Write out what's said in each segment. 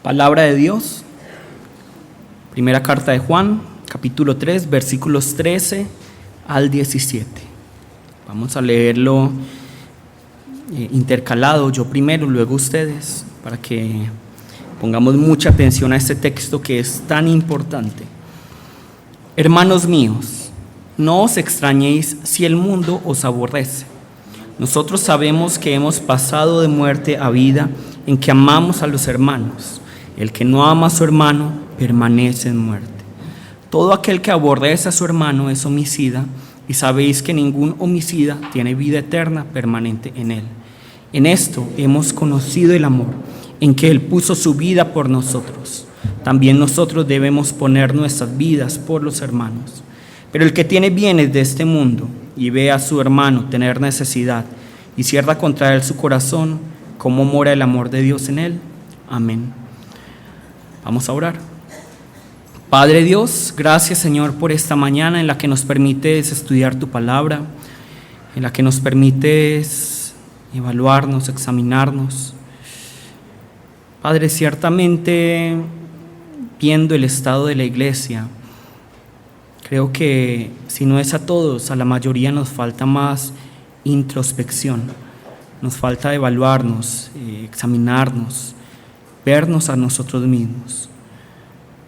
Palabra de Dios, primera carta de Juan, capítulo 3, versículos 13 al 17. Vamos a leerlo intercalado, yo primero, luego ustedes, para que pongamos mucha atención a este texto que es tan importante. Hermanos míos, no os extrañéis si el mundo os aborrece. Nosotros sabemos que hemos pasado de muerte a vida en que amamos a los hermanos. El que no ama a su hermano permanece en muerte. Todo aquel que aborrece a su hermano es homicida, y sabéis que ningún homicida tiene vida eterna permanente en él. En esto hemos conocido el amor, en que Él puso su vida por nosotros. También nosotros debemos poner nuestras vidas por los hermanos. Pero el que tiene bienes de este mundo y ve a su hermano tener necesidad y cierra contra él su corazón, ¿cómo mora el amor de Dios en él? Amén. Vamos a orar. Padre Dios, gracias Señor por esta mañana en la que nos permites estudiar tu palabra, en la que nos permites evaluarnos, examinarnos. Padre, ciertamente viendo el estado de la iglesia, creo que si no es a todos, a la mayoría nos falta más introspección, nos falta evaluarnos, examinarnos, vernos a nosotros mismos.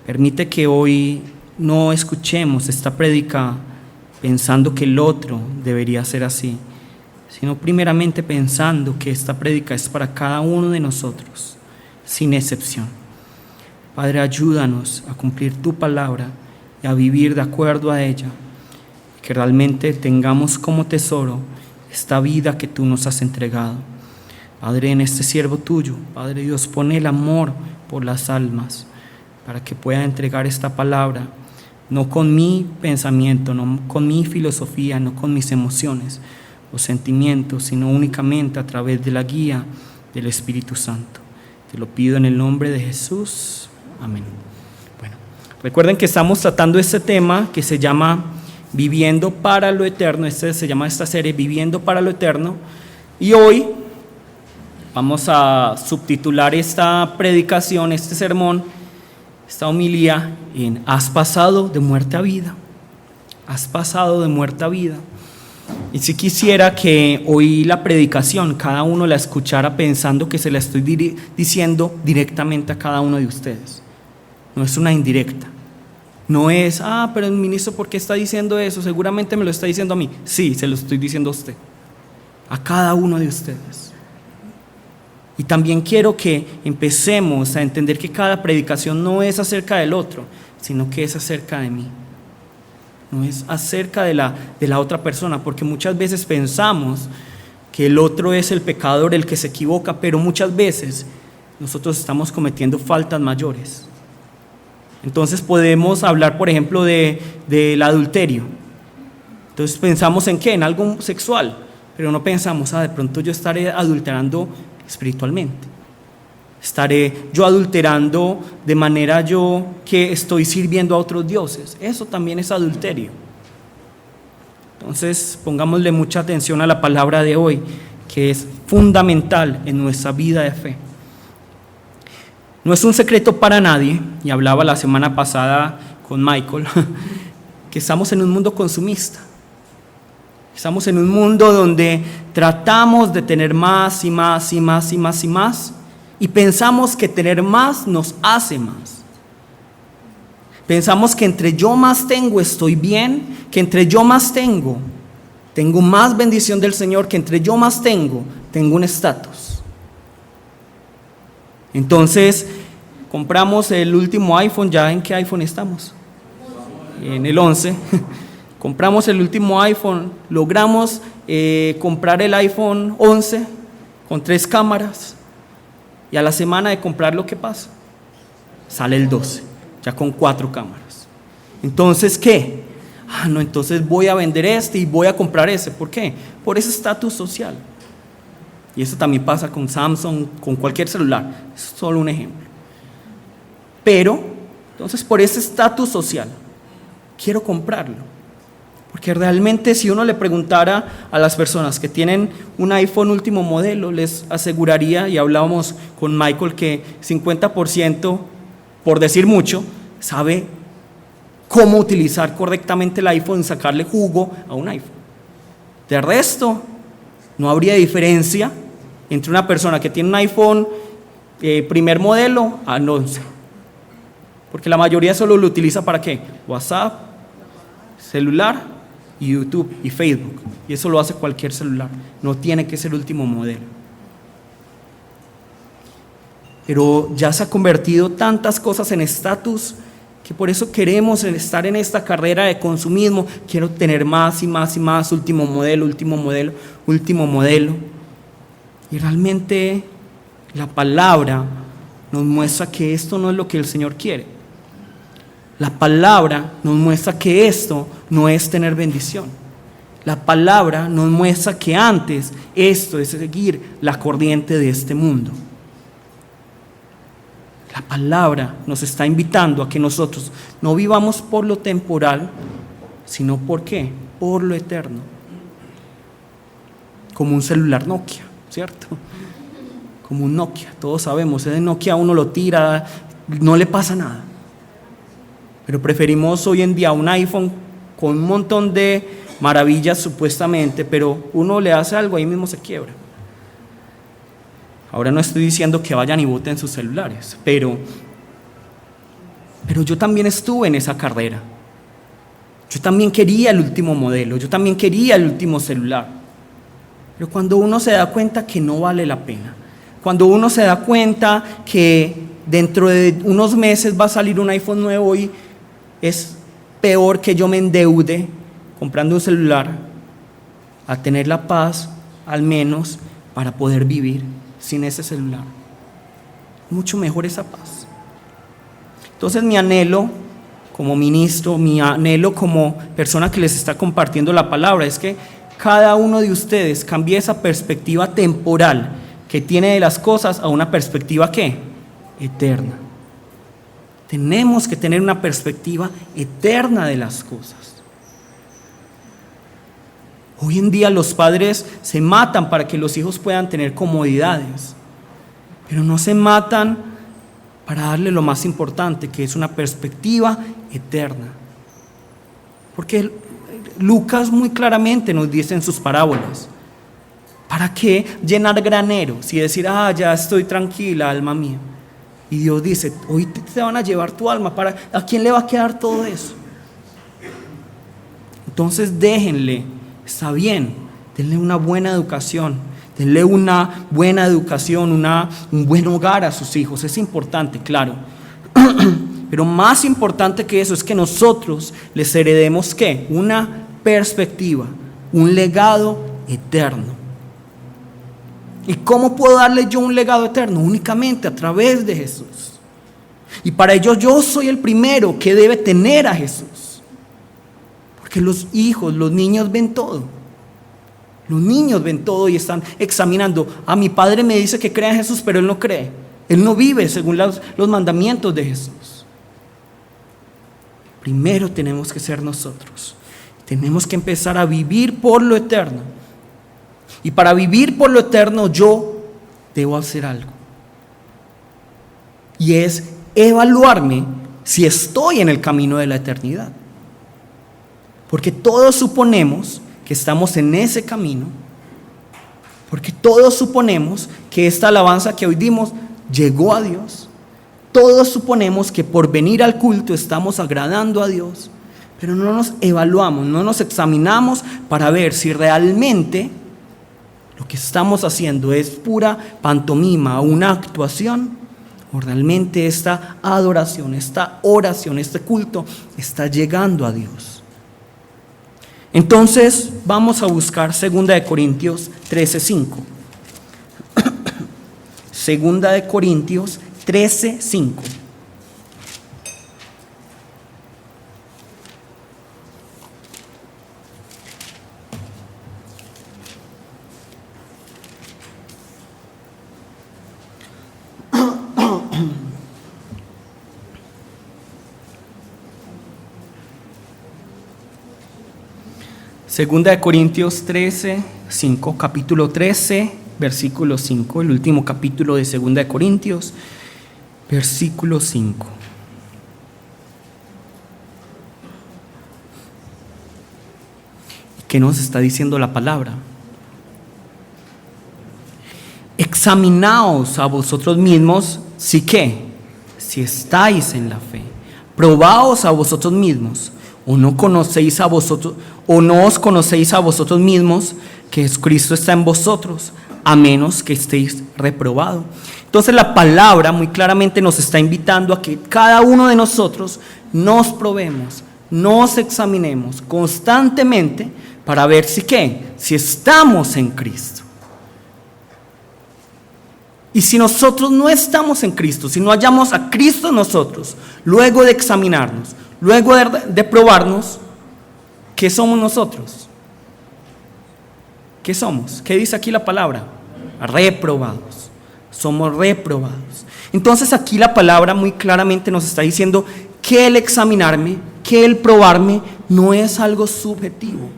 Permite que hoy no escuchemos esta prédica pensando que el otro debería ser así, sino primeramente pensando que esta prédica es para cada uno de nosotros, sin excepción. Padre, ayúdanos a cumplir tu palabra y a vivir de acuerdo a ella, que realmente tengamos como tesoro esta vida que tú nos has entregado. Padre, en este siervo tuyo, Padre Dios, pone el amor por las almas para que pueda entregar esta palabra, no con mi pensamiento, no con mi filosofía, no con mis emociones o sentimientos, sino únicamente a través de la guía del Espíritu Santo. Te lo pido en el nombre de Jesús. Amén. Bueno, recuerden que estamos tratando este tema que se llama Viviendo para lo Eterno. Se llama esta serie Viviendo para lo Eterno. Y hoy vamos a subtitular esta predicación, este sermón, esta homilía en Has pasado de muerte a vida. Has pasado de muerte a vida. Y si quisiera que hoy la predicación cada uno la escuchara pensando que se la estoy diciendo directamente a cada uno de ustedes. No es una indirecta. No es, pero el ministro, ¿por qué está diciendo eso? Seguramente me lo está diciendo a mí. Sí, se lo estoy diciendo a usted. A cada uno de ustedes. Y también quiero que empecemos a entender que cada predicación no es acerca del otro, sino que es acerca de mí. No es acerca de la otra persona, porque muchas veces pensamos que el otro es el pecador, el que se equivoca, pero muchas veces nosotros estamos cometiendo faltas mayores. Entonces podemos hablar, por ejemplo, del adulterio. Entonces pensamos en ¿qué? En algo sexual, pero no pensamos, de pronto yo estaré adulterando espiritualmente. Estaré yo adulterando de manera yo que estoy sirviendo a otros dioses. Eso también es adulterio. Entonces pongámosle mucha atención a la palabra de hoy, que es fundamental en nuestra vida de fe. No es un secreto para nadie, y hablaba la semana pasada con Michael, que estamos en un mundo consumista. Estamos en un mundo donde tratamos de tener más y más y más y más y más, y pensamos que tener más nos hace más. Pensamos que entre yo más tengo estoy bien, que entre yo más tengo más bendición del Señor, que entre yo más tengo un estatus. Entonces compramos el último iPhone. ¿Ya en qué iPhone estamos? En el 11. Compramos el último iPhone, logramos comprar el iPhone 11 con 3 cámaras, y a la semana de comprarlo, ¿qué pasa? Sale el 12, ya con 4 cámaras. Entonces, ¿qué? No, entonces voy a vender este y voy a comprar ese. ¿Por qué? Por ese estatus social. Y eso también pasa con Samsung, con cualquier celular. Es solo un ejemplo. Pero, entonces por ese estatus social, quiero comprarlo. Porque realmente si uno le preguntara a las personas que tienen un iPhone último modelo, les aseguraría, y hablábamos con Michael, que 50%, por decir mucho, sabe cómo utilizar correctamente el iPhone y sacarle jugo a un iPhone. De resto, no habría diferencia entre una persona que tiene un iPhone primer modelo al 11. Porque la mayoría solo lo utiliza ¿para qué? WhatsApp, celular, y YouTube y Facebook, y eso lo hace cualquier celular, no tiene que ser último modelo. Pero ya se ha convertido tantas cosas en estatus que por eso queremos estar en esta carrera de consumismo. Quiero tener más y más y más, último modelo, último modelo, último modelo. Y realmente la palabra nos muestra que esto no es lo que el Señor quiere. La palabra nos muestra que esto no es tener bendición. La palabra nos muestra que antes esto es seguir la corriente de este mundo. La palabra nos está invitando a que nosotros no vivamos por lo temporal, sino ¿por qué? Por lo eterno. Como un celular Nokia, ¿cierto? Como un Nokia, todos sabemos, ese Nokia uno lo tira, no le pasa nada. Pero preferimos hoy en día un iPhone con un montón de maravillas supuestamente, pero uno le hace algo, ahí mismo se quiebra. Ahora no estoy diciendo que vayan y boten sus celulares, pero yo también estuve en esa carrera. Yo también quería el último modelo, yo también quería el último celular. Pero cuando uno se da cuenta que no vale la pena, cuando uno se da cuenta que dentro de unos meses va a salir un iPhone nuevo y es peor que yo me endeude comprando un celular a tener la paz, al menos, para poder vivir sin ese celular. Mucho mejor esa paz. Entonces mi anhelo como ministro, mi anhelo como persona que les está compartiendo la palabra es que cada uno de ustedes cambie esa perspectiva temporal que tiene de las cosas a una perspectiva ¿qué? Eterna. Tenemos que tener una perspectiva eterna de las cosas. Hoy en día los padres se matan para que los hijos puedan tener comodidades, pero no se matan para darle lo más importante, que es una perspectiva eterna. Porque Lucas muy claramente nos dice en sus parábolas, ¿para qué llenar graneros y decir, ya estoy tranquila, alma mía? Y Dios dice, hoy te van a llevar tu alma, ¿a quién le va a quedar todo eso? Entonces déjenle, está bien, denle una buena educación, un buen hogar a sus hijos, es importante, claro. Pero más importante que eso es que nosotros les heredemos ¿qué? Una perspectiva, un legado eterno. ¿Y cómo puedo darle yo un legado eterno? Únicamente a través de Jesús. Y para ello yo soy el primero que debe tener a Jesús. Porque los hijos, los niños ven todo. Los niños ven todo y están examinando. Mi padre me dice que crea en Jesús, pero él no cree. Él no vive según los mandamientos de Jesús. Primero tenemos que ser nosotros. Tenemos que empezar a vivir por lo eterno. Y para vivir por lo eterno yo debo hacer algo. Y es evaluarme si estoy en el camino de la eternidad. Porque todos suponemos que estamos en ese camino. Porque todos suponemos que esta alabanza que hoy dimos llegó a Dios. Todos suponemos que por venir al culto estamos agradando a Dios. Pero no nos evaluamos, no nos examinamos para ver si realmente lo que estamos haciendo es pura pantomima, una actuación, o realmente esta adoración, esta oración, este culto está llegando a Dios. Entonces vamos a buscar 2 Corintios 13:5. 2 Corintios 13:5. Segunda de Corintios 13, 5, capítulo 13, versículo 5, el último capítulo de Segunda de Corintios, versículo 5. ¿Qué nos está diciendo la palabra? Examinaos a vosotros mismos, si qué, si estáis en la fe. Probaos a vosotros mismos, o no os conocéis a vosotros mismos que Cristo está en vosotros, a menos que estéis reprobados. Entonces la palabra muy claramente nos está invitando a que cada uno de nosotros nos probemos, nos examinemos constantemente para ver si qué, si estamos en Cristo. Y si nosotros no estamos en Cristo, si no hallamos a Cristo en nosotros, luego de examinarnos, luego de probarnos, ¿qué somos nosotros? ¿Qué somos? ¿Qué dice aquí la palabra? Reprobados. Somos reprobados. Entonces aquí la palabra muy claramente nos está diciendo que el examinarme, que el probarme no es algo subjetivo,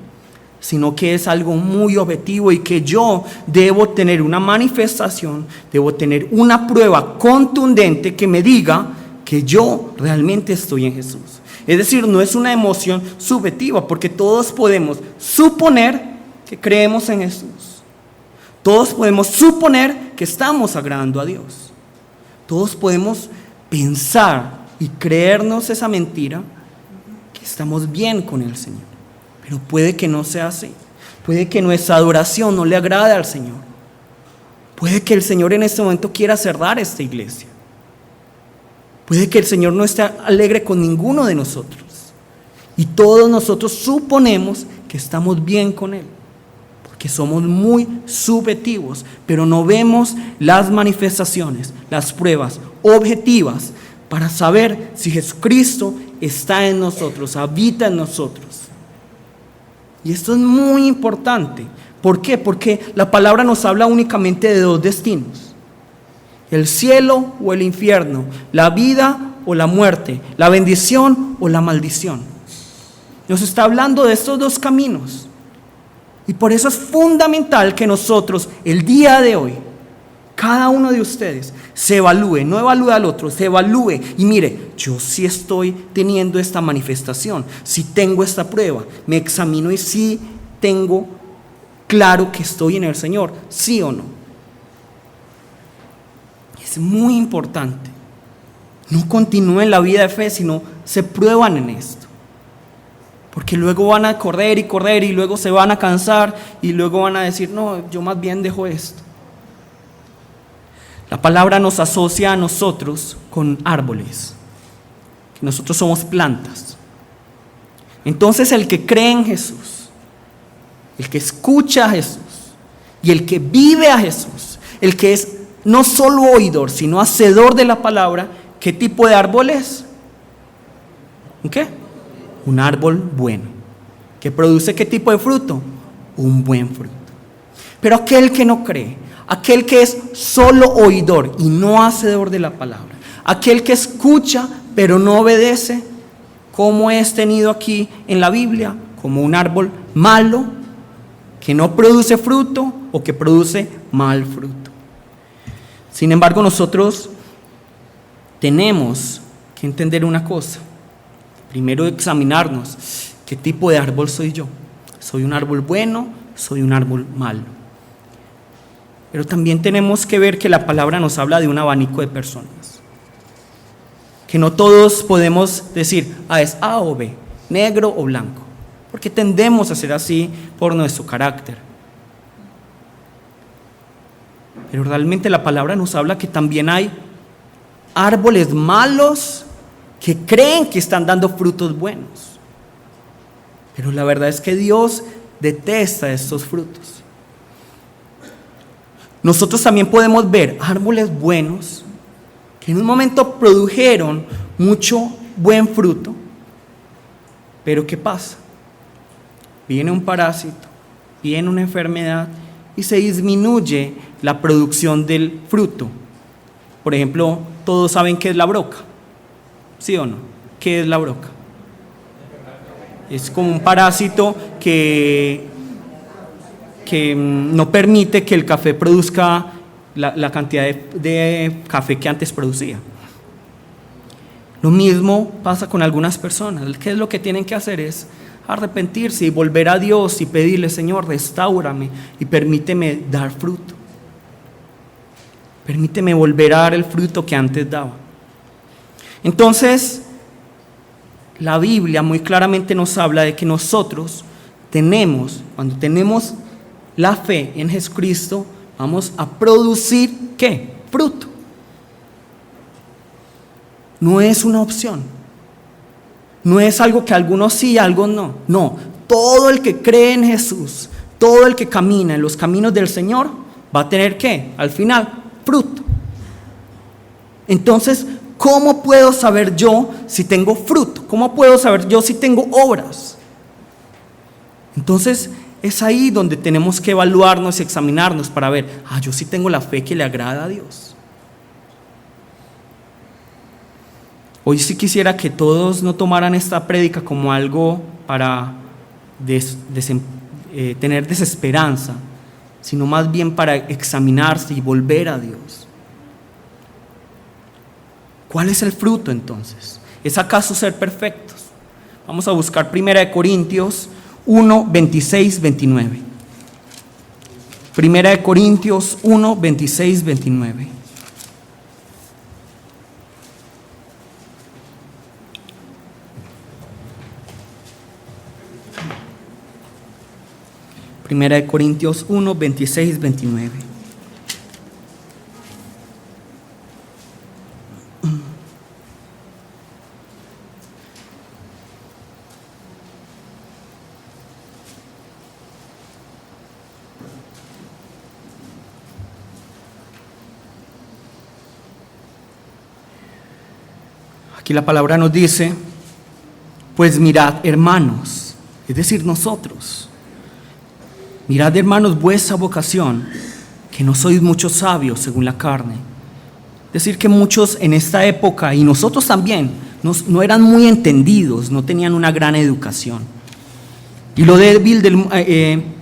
sino que es algo muy objetivo y que yo debo tener una manifestación, debo tener una prueba contundente que me diga que yo realmente estoy en Jesús. Es decir, no es una emoción subjetiva, porque todos podemos suponer que creemos en Jesús. Todos podemos suponer que estamos agradando a Dios. Todos podemos pensar y creernos esa mentira, que estamos bien con el Señor. Pero puede que no sea así. Puede que nuestra adoración no le agrade al Señor. Puede que el Señor en este momento quiera cerrar esta iglesia. Puede que el Señor no esté alegre con ninguno de nosotros. Y todos nosotros suponemos que estamos bien con Él, porque somos muy subjetivos, pero no vemos las manifestaciones, las pruebas objetivas para saber si Jesucristo está en nosotros, habita en nosotros. Y esto es muy importante. ¿Por qué? Porque la palabra nos habla únicamente de dos destinos: el cielo o el infierno, la vida o la muerte, la bendición o la maldición. Nos está hablando de estos dos caminos. Y por eso es fundamental que nosotros, el día de hoy, cada uno de ustedes se evalúe, no evalúe al otro, se evalúe y mire, yo sí estoy teniendo esta manifestación, sí tengo esta prueba, me examino y sí tengo claro que estoy en el Señor, sí o no. Es muy importante. No continúen la vida de fe, sino se prueban en esto. Porque luego van a correr y luego se van a cansar y luego van a decir, no, yo más bien dejo esto. La palabra nos asocia a nosotros con árboles, que nosotros somos plantas. Entonces el que cree en Jesús, el que escucha a Jesús y el que vive a Jesús, el que es no solo oidor, sino hacedor de la palabra, ¿qué tipo de árbol es? ¿Un qué? Un árbol bueno. ¿Que produce qué tipo de fruto? Un buen fruto. Pero aquel que no cree, aquel que es solo oidor y no hacedor de la palabra, aquel que escucha pero no obedece, como es tenido aquí en la Biblia, como un árbol malo, que no produce fruto o que produce mal fruto. Sin embargo, nosotros tenemos que entender una cosa. Primero examinarnos, ¿qué tipo de árbol soy yo? ¿Soy un árbol bueno? ¿Soy un árbol malo? Pero también tenemos que ver que la palabra nos habla de un abanico de personas. Que no todos podemos decir, es A o B, negro o blanco, porque tendemos a ser así por nuestro carácter. Pero realmente la palabra nos habla que también hay árboles malos que creen que están dando frutos buenos. Pero la verdad es que Dios detesta estos frutos. Nosotros también podemos ver árboles buenos que en un momento produjeron mucho buen fruto, pero ¿qué pasa? Viene un parásito, viene una enfermedad y se disminuye la producción del fruto. Por ejemplo, todos saben qué es la broca, ¿sí o no? ¿Qué es la broca? Es como un parásito que no permite que el café produzca la cantidad de café que antes producía. Lo mismo pasa con algunas personas. ¿Qué es lo que tienen que hacer? Es arrepentirse y volver a Dios y pedirle: Señor, restáurame y permíteme dar fruto. Permíteme volver a dar el fruto que antes daba. Entonces, la Biblia muy claramente nos habla de que nosotros cuando tenemos la fe en Jesucristo, vamos a producir ¿qué? Fruto. No es una opción. No es algo que algunos sí, algunos no. No, todo el que cree en Jesús, todo el que camina en los caminos del Señor, va a tener ¿qué? Al final, fruto. Entonces, ¿cómo puedo saber yo si tengo fruto? ¿Cómo puedo saber yo si tengo obras? Entonces, es ahí donde tenemos que evaluarnos y examinarnos para ver: yo sí tengo la fe que le agrada a Dios. Hoy sí quisiera que todos no tomaran esta prédica como algo para tener desesperanza, sino más bien para examinarse y volver a Dios. ¿Cuál es el fruto entonces? ¿Es acaso ser perfectos? Vamos a buscar 1 Corintios 1, 26, 29. 1 Corintios 1, 26, 29. Primera de Corintios 1, 26, 29. Aquí la palabra nos dice: pues mirad, hermanos, es decir, nosotros. Mirad, hermanos, vuestra vocación, que no sois muchos sabios según la carne. Es decir, que muchos en esta época, y nosotros también, no eran muy entendidos, no tenían una gran educación. Y lo débil,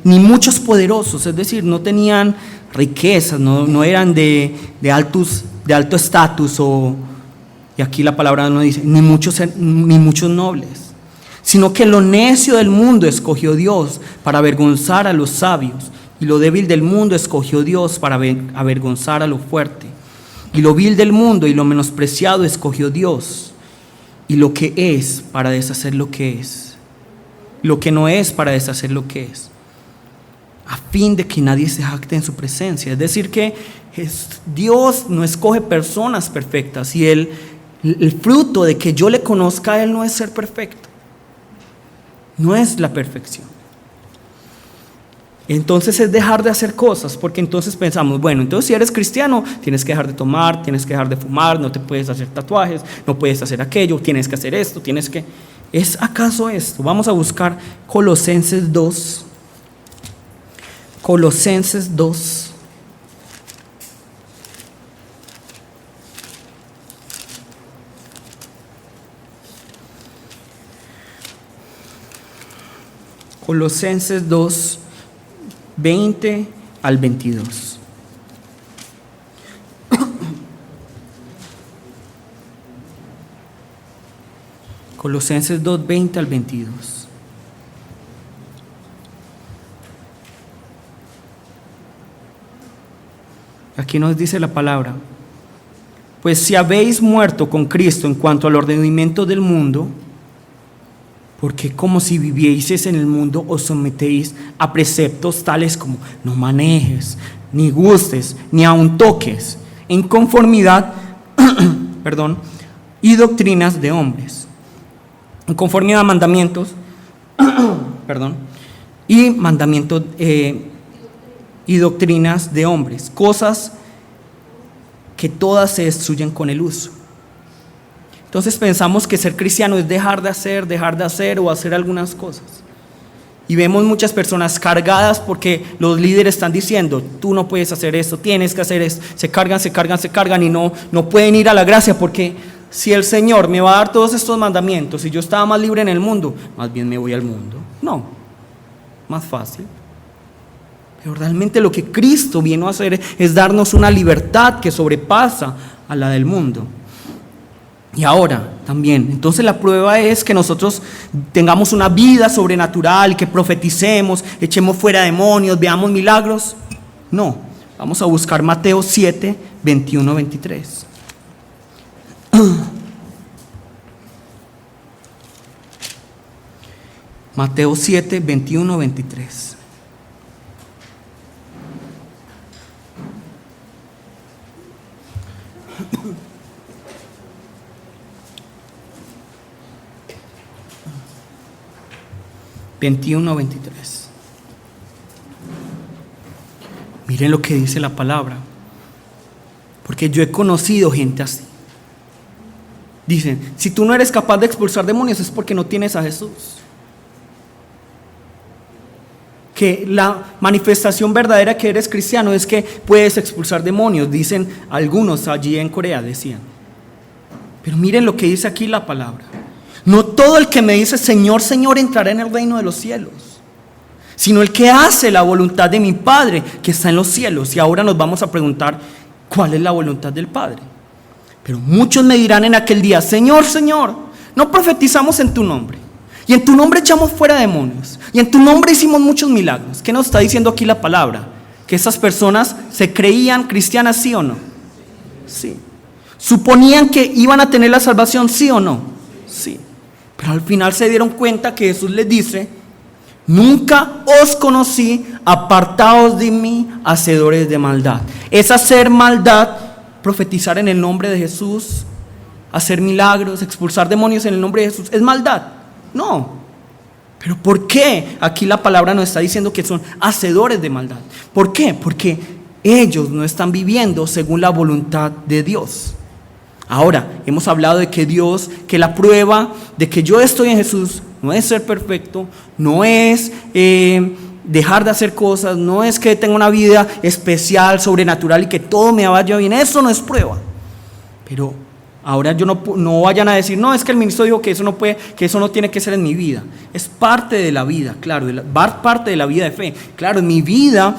ni muchos poderosos, es decir, no tenían riquezas, no eran de alto estatus, y aquí la palabra no dice, ni muchos nobles. Sino que lo necio del mundo escogió Dios para avergonzar a los sabios, y lo débil del mundo escogió Dios para avergonzar a lo fuerte. Y lo vil del mundo y lo menospreciado escogió Dios, y lo que es para deshacer lo que es, lo que no es para deshacer lo que es, a fin de que nadie se jacte en su presencia. Es decir, que Dios no escoge personas perfectas, y el fruto de que yo le conozca a Él no es ser perfecto. No es la perfección. Entonces es dejar de hacer cosas, porque entonces pensamos: bueno, entonces si eres cristiano, tienes que dejar de tomar, tienes que dejar de fumar, no te puedes hacer tatuajes, no puedes hacer aquello, tienes que hacer esto, ¿es acaso esto? Vamos a buscar Colosenses 2. Colosenses 2. Colosenses 2, 20 al 22. Colosenses 2, 20 al 22. Aquí nos dice la palabra: pues si habéis muerto con Cristo en cuanto al ordenamiento del mundo, porque como si vivieseis en el mundo, os sometéis a preceptos tales como: no manejes, ni gustes, ni aun toques, en conformidad y doctrinas de hombres, en conformidad a mandamientos y mandamientos y doctrinas de hombres, cosas que todas se destruyen con el uso. Entonces pensamos que ser cristiano es dejar de hacer o hacer algunas cosas. Y vemos muchas personas cargadas porque los líderes están diciendo: tú no puedes hacer esto, tienes que hacer esto. Se cargan y no pueden ir a la gracia, porque si el Señor me va a dar todos estos mandamientos y yo estaba más libre en el mundo, más bien me voy al mundo. No. más fácil. Pero realmente lo que Cristo vino a hacer es darnos una libertad que sobrepasa a la del mundo. Y ahora también, entonces la prueba es que nosotros tengamos una vida sobrenatural, que profeticemos, echemos fuera demonios, veamos milagros. No, vamos a buscar Mateo 7, 21, 23. Mateo 7, 21, 23. Miren lo que dice la palabra, porque yo he conocido gente así. Dicen, si tú no eres capaz de expulsar demonios es porque no tienes a Jesús. Que la manifestación verdadera que eres cristiano es que puedes expulsar demonios, dicen algunos allí en Corea, decían. Pero miren lo que dice aquí la palabra. No todo el que me dice Señor, Señor entrará en el reino de los cielos, sino el que hace la voluntad de mi Padre que está en los cielos. Y ahora nos vamos a preguntar, ¿cuál es la voluntad del Padre? Pero muchos me dirán en aquel día, Señor, Señor, no profetizamos en tu nombre, y en tu nombre echamos fuera demonios, y en tu nombre hicimos muchos milagros. ¿Qué nos está diciendo aquí la palabra? Que esas personas se creían cristianas, ¿sí o no? Sí. ¿Suponían que iban a tener la salvación, sí o no? Sí. Pero al final se dieron cuenta que Jesús les dice, nunca os conocí, apartaos de mí, hacedores de maldad. Es hacer maldad, profetizar en el nombre de Jesús, hacer milagros, expulsar demonios en el nombre de Jesús. ¿Es maldad? No. ¿Pero por qué? Aquí la palabra nos está diciendo que son hacedores de maldad. ¿Por qué? Porque ellos no están viviendo según la voluntad de Dios. Ahora, hemos hablado de que Dios, que la prueba de que yo estoy en Jesús no es ser perfecto, no es dejar de hacer cosas, no es que tenga una vida especial, sobrenatural y que todo me vaya bien. Eso no es prueba. Pero ahora yo no vayan a decir, no, es que el ministro dijo que eso no puede, que eso no tiene que ser en mi vida. Es parte de la vida, claro, parte de la vida de fe. Claro, en mi vida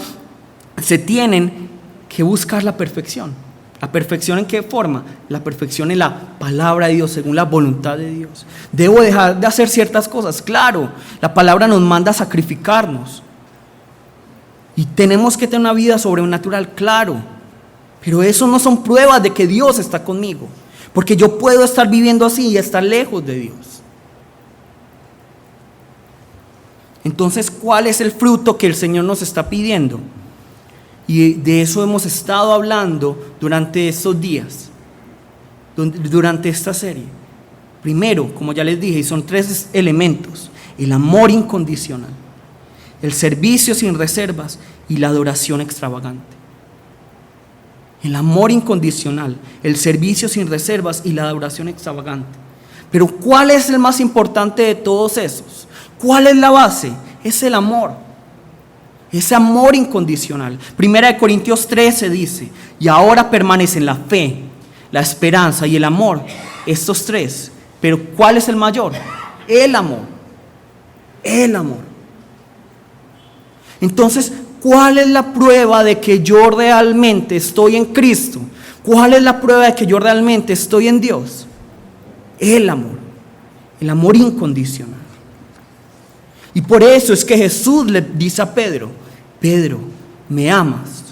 se tienen que buscar la perfección. ¿La perfección en qué forma? La perfección en la palabra de Dios, según la voluntad de Dios. Debo dejar de hacer ciertas cosas, claro. La palabra nos manda a sacrificarnos. Y tenemos que tener una vida sobrenatural, claro. Pero eso no son pruebas de que Dios está conmigo. Porque yo puedo estar viviendo así y estar lejos de Dios. Entonces, ¿cuál es el fruto que el Señor nos está pidiendo? Y de eso hemos estado hablando durante estos días, durante esta serie. Primero, como ya les dije, son 3 elementos: el amor incondicional, el servicio sin reservas y la adoración extravagante. El amor incondicional, el servicio sin reservas y la adoración extravagante. Pero ¿cuál es el más importante de todos esos? ¿Cuál es la base? Es el amor. Ese amor incondicional. 1 Corintios 13 dice, y ahora permanecen la fe, la esperanza y el amor, estos 3. Pero ¿cuál es el mayor? El amor. El amor. Entonces, ¿cuál es la prueba de que yo realmente estoy en Cristo? ¿Cuál es la prueba de que yo realmente estoy en Dios? El amor incondicional. Y por eso es que Jesús le dice a Pedro, Pedro, ¿me amas?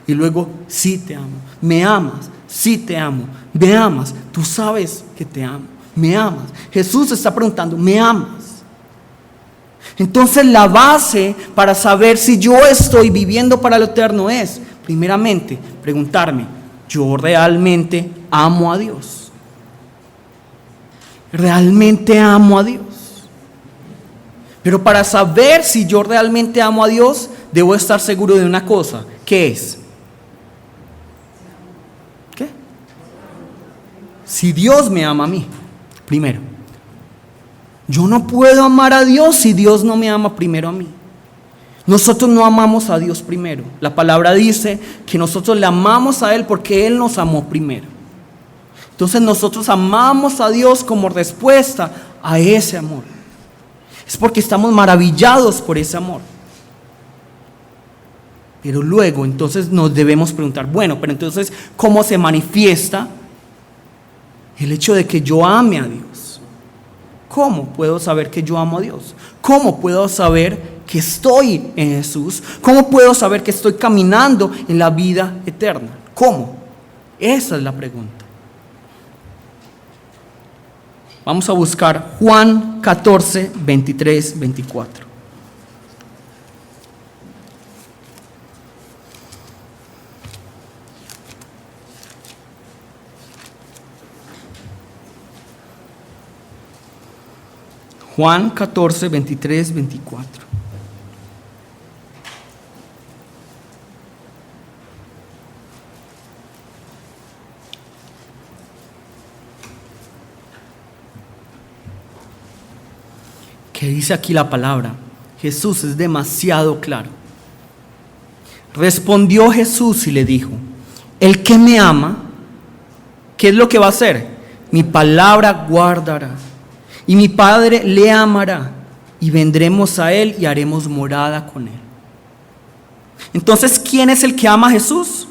Y luego, sí te amo. ¿Me amas? Sí te amo. ¿Me amas? Tú sabes que te amo. ¿Me amas? Jesús está preguntando, ¿me amas? Entonces la base para saber si yo estoy viviendo para lo eterno es, primeramente, preguntarme, ¿yo realmente amo a Dios? ¿Realmente amo a Dios? Pero para saber si yo realmente amo a Dios, debo estar seguro de una cosa. ¿Qué es? ¿Qué? Si Dios me ama a mí, primero. Yo no puedo amar a Dios si Dios no me ama primero a mí. Nosotros no amamos a Dios primero. La palabra dice que nosotros le amamos a Él porque Él nos amó primero. Entonces nosotros amamos a Dios como respuesta a ese amor. Es porque estamos maravillados por ese amor. Pero luego entonces nos debemos preguntar, bueno, pero entonces, ¿cómo se manifiesta el hecho de que yo ame a Dios? ¿Cómo puedo saber que yo amo a Dios? ¿Cómo puedo saber que estoy en Jesús? ¿Cómo puedo saber que estoy caminando en la vida eterna? ¿Cómo? Esa es la pregunta. Vamos a buscar Juan 14, 23, 24. Juan 14, 23, 24. ¿Qué dice aquí la palabra? Jesús es demasiado claro. Respondió Jesús y le dijo: el que me ama, ¿qué es lo que va a hacer? Mi palabra guardará. Y mi Padre le amará, y vendremos a Él y haremos morada con Él. Entonces, ¿quién es el que ama a Jesús?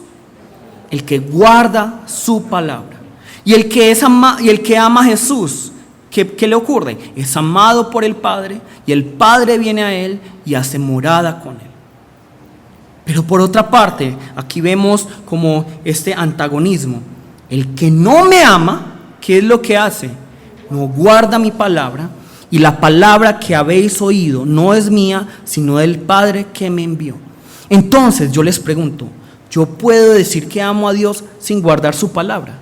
El que guarda su palabra. Y el que ama a Jesús, ¿qué le ocurre? Es amado por el Padre, y el Padre viene a Él y hace morada con Él. Pero por otra parte, aquí vemos como este antagonismo. El que no me ama, ¿qué es lo que hace? No guarda mi palabra, y la palabra que habéis oído no es mía, sino del Padre que me envió. Entonces yo les pregunto, ¿yo puedo decir que amo a Dios sin guardar su palabra?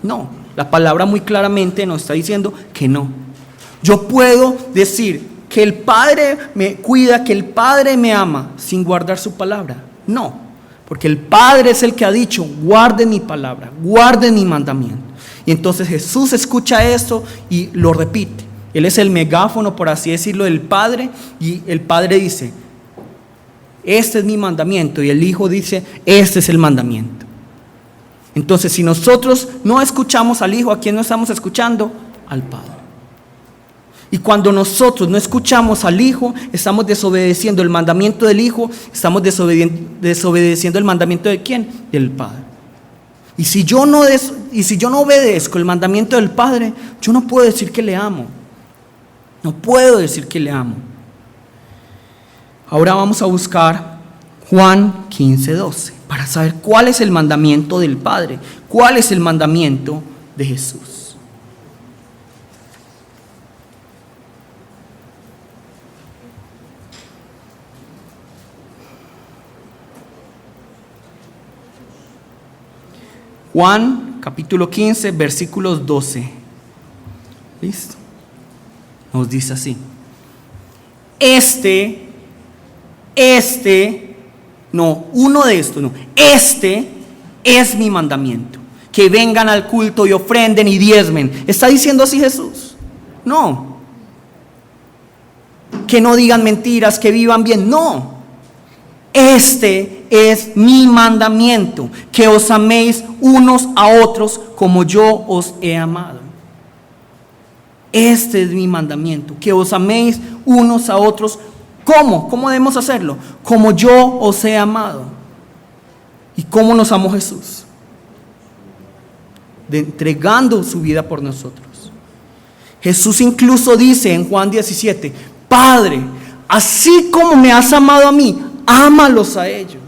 No, la palabra muy claramente nos está diciendo que no. Yo puedo decir que el Padre me cuida, que el Padre me ama sin guardar su palabra. No, porque el Padre es el que ha dicho: guarden mi palabra, guarden mi mandamiento. Y entonces Jesús escucha esto y lo repite. Él es el megáfono, por así decirlo, del Padre, y el Padre dice: este es mi mandamiento, y el Hijo dice: este es el mandamiento. Entonces, si nosotros no escuchamos al Hijo, ¿a quién no estamos escuchando? Al Padre. Y cuando nosotros no escuchamos al Hijo, estamos desobedeciendo el mandamiento del Hijo, estamos desobedeciendo el mandamiento ¿de quién? Del Padre. Y si yo no obedezco el mandamiento del Padre, yo no puedo decir que le amo. No puedo decir que le amo. Ahora vamos a buscar Juan 15, 12 para saber cuál es el mandamiento del Padre, cuál es el mandamiento de Jesús. Juan capítulo 15 versículos 12. ¿Listo? Nos dice así: este es mi mandamiento, que vengan al culto y ofrenden y diezmen. ¿Está diciendo así Jesús? No. Que no digan mentiras, que vivan bien. No. Este es mi mandamiento, que os améis unos a otros como yo os he amado. Este es mi mandamiento, que os améis unos a otros. ¿Cómo? ¿Cómo debemos hacerlo? Como yo os he amado. ¿Y cómo nos amó Jesús? Entregando su vida por nosotros. Jesús incluso dice en Juan 17: Padre, así como me has amado a mí, ámalos a ellos.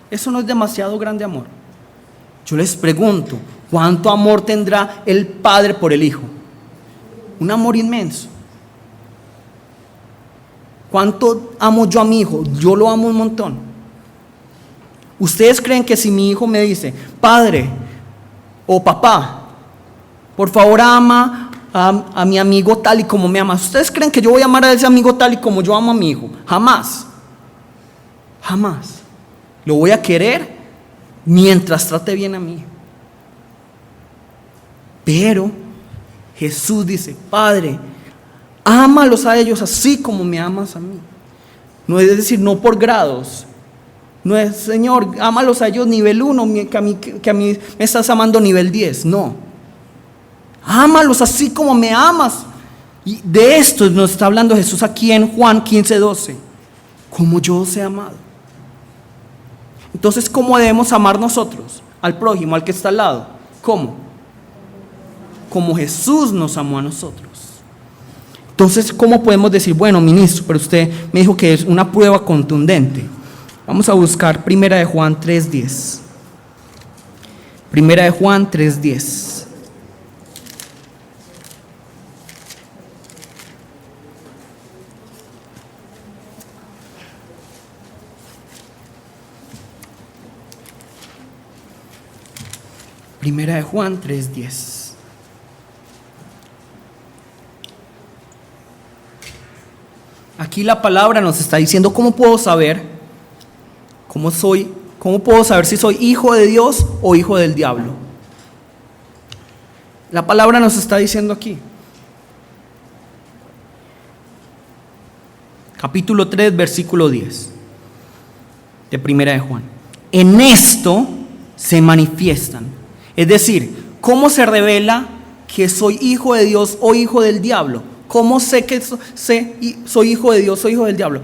¿Eso no es demasiado grande amor? Yo les pregunto, ¿cuánto amor tendrá el Padre por el Hijo? Un amor inmenso. ¿Cuánto amo yo a mi hijo? Yo lo amo un montón. ¿Ustedes creen que si mi hijo me dice: padre o papá, por favor ama a mi amigo tal y como me ama, ¿ustedes creen que yo voy a amar a ese amigo tal y como yo amo a mi hijo? Jamás. Jamás. Lo voy a querer mientras trate bien a mi hijo. Pero Jesús dice: Padre, ámalos a ellos así como me amas a mí. No es decir, no por grados. No es: Señor, ámalos a ellos nivel 1, que a mí me estás amando nivel 10. No. Ámalos así como me amas. Y de esto nos está hablando Jesús aquí en Juan 15:12. Como yo os he amado. Entonces, ¿cómo debemos amar nosotros? Al prójimo, al que está al lado. ¿Cómo? Como Jesús nos amó a nosotros. Entonces, ¿cómo podemos decir, bueno, ministro, pero usted me dijo que es una prueba contundente? Vamos a buscar 1 de Juan 3:10. 1 de Juan 3:10. Primera de Juan 3:10. Aquí la palabra nos está diciendo cómo puedo saber cómo puedo saber si soy hijo de Dios o hijo del diablo. La palabra nos está diciendo aquí. Capítulo 3, versículo 10 de Primera de Juan. En esto se manifiestan. Es decir, ¿cómo se revela que soy hijo de Dios o hijo del diablo? ¿Cómo sé que soy hijo de Dios o hijo del diablo?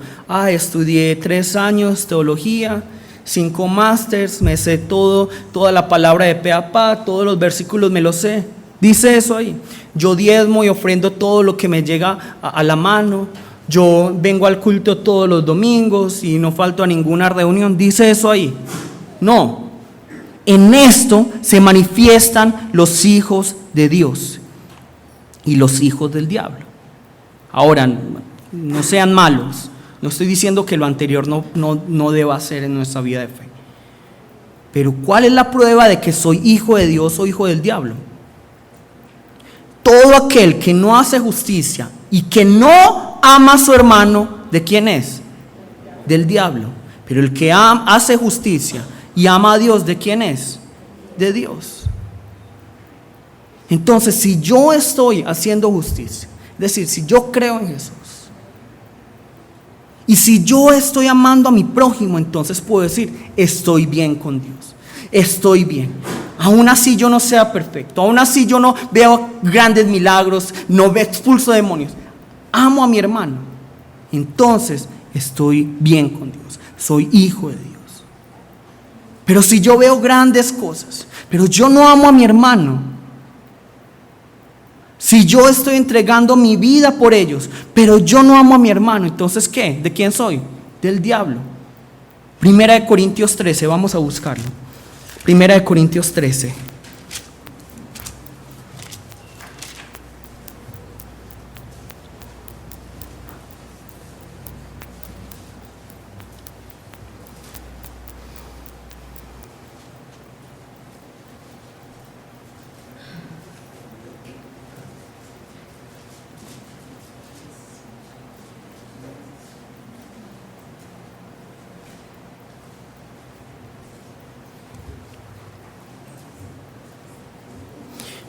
Estudié 3 años teología, 5 másters, me sé toda la palabra de pe a pa, todos los versículos me los sé. Dice eso ahí. Yo diezmo y ofrendo todo lo que me llega a la mano. Yo vengo al culto todos los domingos y no falto a ninguna reunión. Dice eso ahí. No. En esto se manifiestan los hijos de Dios y los hijos del diablo. Ahora, no sean malos. No estoy diciendo que lo anterior no deba ser en nuestra vida de fe. Pero ¿cuál es la prueba de que soy hijo de Dios o hijo del diablo? Todo aquel que no hace justicia y que no ama a su hermano, ¿de quién es? Del diablo. Pero el que hace justicia y ama a Dios, ¿de quién es? De Dios. Entonces, si yo estoy haciendo justicia, es decir, si yo creo en Jesús, y si yo estoy amando a mi prójimo, entonces puedo decir, estoy bien con Dios, estoy bien. Aún así yo no sea perfecto, aún así yo no veo grandes milagros, no veo expulso demonios, amo a mi hermano, entonces estoy bien con Dios, soy hijo de Dios. Pero si yo veo grandes cosas, pero yo no amo a mi hermano, si yo estoy entregando mi vida por ellos, pero yo no amo a mi hermano, entonces ¿qué? ¿De quién soy? Del diablo. 1 Corintios 13, vamos a buscarlo. 1 Corintios 13.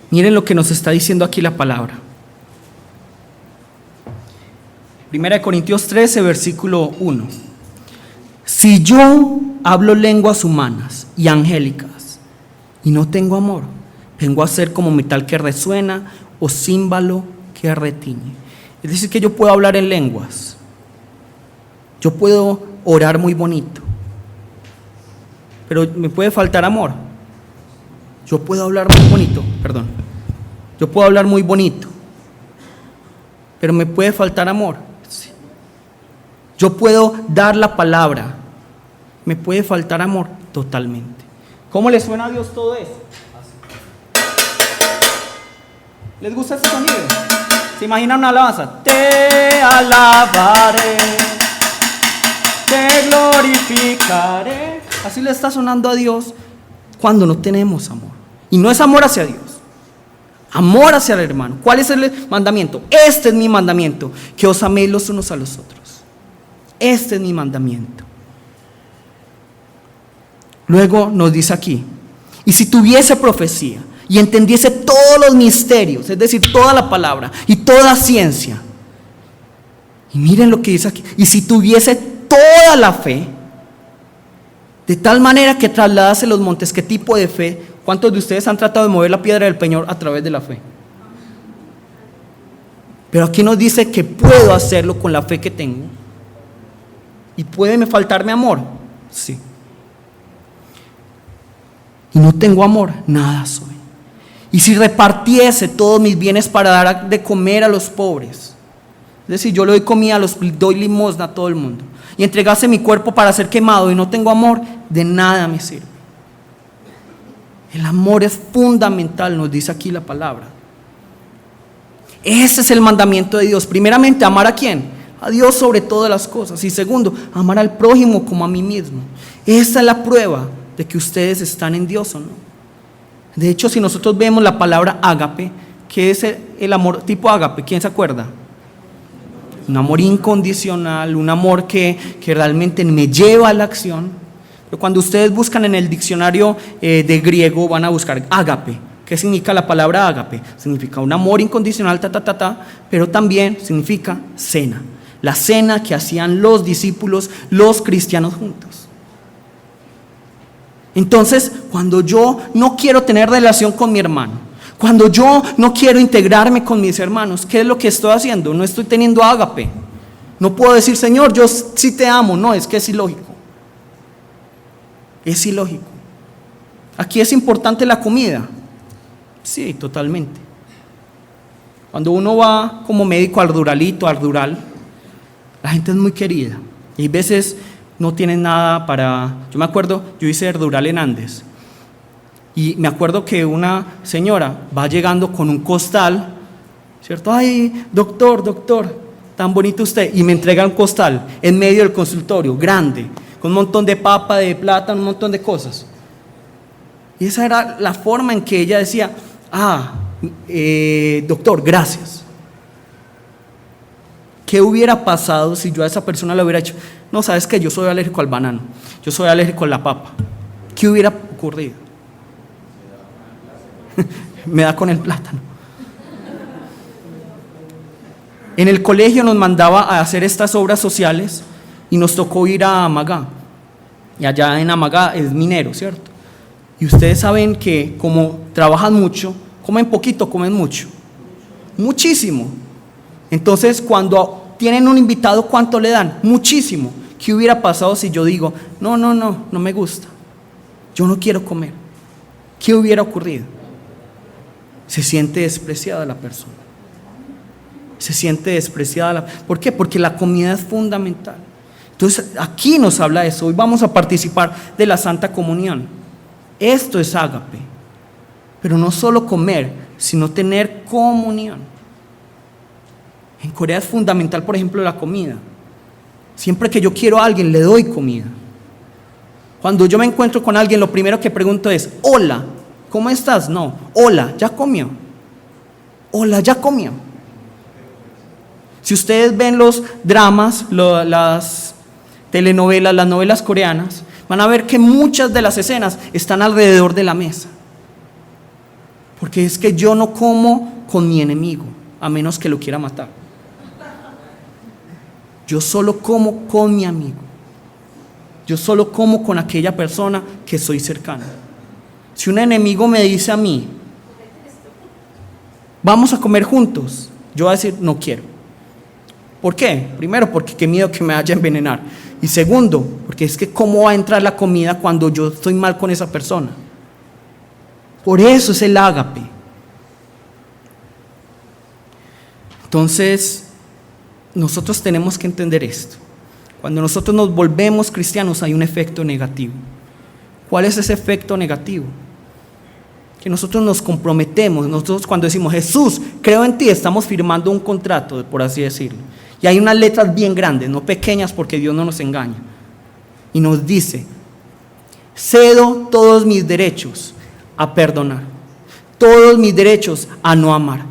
Miren lo que nos está diciendo aquí la palabra. 1 Corintios 13, versículo 1. Si yo hablo lenguas humanas y angélicas y no tengo amor, vengo a ser como metal que resuena o címbalo que retiñe. Es decir, que yo puedo hablar en lenguas, yo puedo orar muy bonito, pero me puede faltar amor. Yo puedo hablar muy bonito, yo puedo hablar muy bonito, pero me puede faltar amor. Yo puedo dar la palabra, me puede faltar amor totalmente. ¿Cómo le suena a Dios todo eso? ¿Les gusta este sonido? ¿Se imaginan una alabanza? Te alabaré, te glorificaré. Así le está sonando a Dios cuando no tenemos amor. Y no es amor hacia Dios, amor hacia el hermano. ¿Cuál es el mandamiento? Este es mi mandamiento, que os améis los unos a los otros. Este es mi mandamiento. Luego nos dice aquí, y si tuviese profecía y entendiese todos los misterios, es decir, toda la palabra y toda ciencia, y miren lo que dice aquí, y si tuviese toda la fe, de tal manera que trasladase los montes. ¿Qué tipo de fe? ¿Cuántos de ustedes han tratado de mover la piedra del Peñol a través de la fe? Pero aquí nos dice que puedo hacerlo con la fe que tengo. ¿Y puede me faltarme amor? Sí. Y no tengo amor, nada soy. Y si repartiese todos mis bienes para dar de comer a los pobres, es decir, yo le doy comida, doy limosna a todo el mundo, y entregase mi cuerpo para ser quemado y no tengo amor, de nada me sirve. El amor es fundamental, nos dice aquí la palabra. Ese es el mandamiento de Dios. Primeramente, amar ¿a quién? A Dios sobre todas las cosas. Y segundo, amar al prójimo como a mí mismo. Esa es la prueba de que ustedes están en Dios o no. De hecho, si nosotros vemos la palabra ágape, ¿qué es el amor tipo ágape? ¿Quién se acuerda? Un amor incondicional, un amor que realmente me lleva a la acción. Pero cuando ustedes buscan en el diccionario de griego, van a buscar ágape. ¿Qué significa la palabra ágape? Significa un amor incondicional, pero también significa cena. La cena que hacían los discípulos, los cristianos juntos. Entonces, cuando yo no quiero tener relación con mi hermano, cuando yo no quiero integrarme con mis hermanos, ¿qué es lo que estoy haciendo? No estoy teniendo ágape. No puedo decir, Señor, yo sí te amo. No, es que es ilógico. Es ilógico. Aquí es importante la comida. Sí, totalmente. Cuando uno va como médico al Rural, la gente es muy querida. Y hay veces no tienen nada para... Yo me acuerdo, yo hice Rural en Andes. Y me acuerdo que una señora va llegando con un costal, ¿cierto? Ay, doctor, tan bonito usted. Y me entrega un costal en medio del consultorio, grande, con un montón de papa, de plátano, un montón de cosas. Y esa era la forma en que ella decía, doctor, gracias. ¿Qué hubiera pasado si yo a esa persona le hubiera dicho, no, sabes que yo soy alérgico al banano, yo soy alérgico a la papa? ¿Qué hubiera ocurrido? Me da con el plátano. En el colegio nos mandaba a hacer estas obras sociales y nos tocó ir a Amagá. Y allá en Amagá es minero, ¿cierto? Y ustedes saben que como trabajan mucho, comen poquito, comen mucho. Muchísimo. Entonces, cuando tienen un invitado, ¿cuánto le dan? Muchísimo. ¿Qué hubiera pasado si yo digo, no me gusta, yo no quiero comer? ¿Qué hubiera ocurrido? Se siente despreciada la persona. Se siente despreciada. ¿Por qué? Porque la comida es fundamental. Entonces, aquí nos habla de eso. Hoy vamos a participar de la Santa Comunión. Esto es ágape. Pero no solo comer, sino tener comunión. En Corea es fundamental, por ejemplo, la comida. Siempre que yo quiero a alguien, le doy comida. Cuando yo me encuentro con alguien, lo primero que pregunto es, hola, ¿cómo estás? No, hola, ¿ya comió? Hola, ¿ya comió? Si ustedes ven los dramas, las telenovelas, las novelas coreanas, van a ver que muchas de las escenas están alrededor de la mesa. Porque es que yo no como con mi enemigo, a menos que lo quiera matar. Yo solo como con mi amigo. Yo solo como con aquella persona que soy cercana. Si un enemigo me dice a mí, vamos a comer juntos, yo voy a decir, no quiero. ¿Por qué? Primero, porque qué miedo que me vaya a envenenar. Y segundo, porque es que cómo va a entrar la comida cuando yo estoy mal con esa persona. Por eso es el ágape. Entonces, nosotros tenemos que entender esto. Cuando nosotros nos volvemos cristianos hay un efecto negativo. ¿Cuál es ese efecto negativo? Que nosotros nos comprometemos. Nosotros cuando decimos Jesús, creo en ti, estamos firmando un contrato, por así decirlo. Y hay unas letras bien grandes, no pequeñas, porque Dios no nos engaña. Y nos dice, cedo todos mis derechos a perdonar, todos mis derechos a no amar,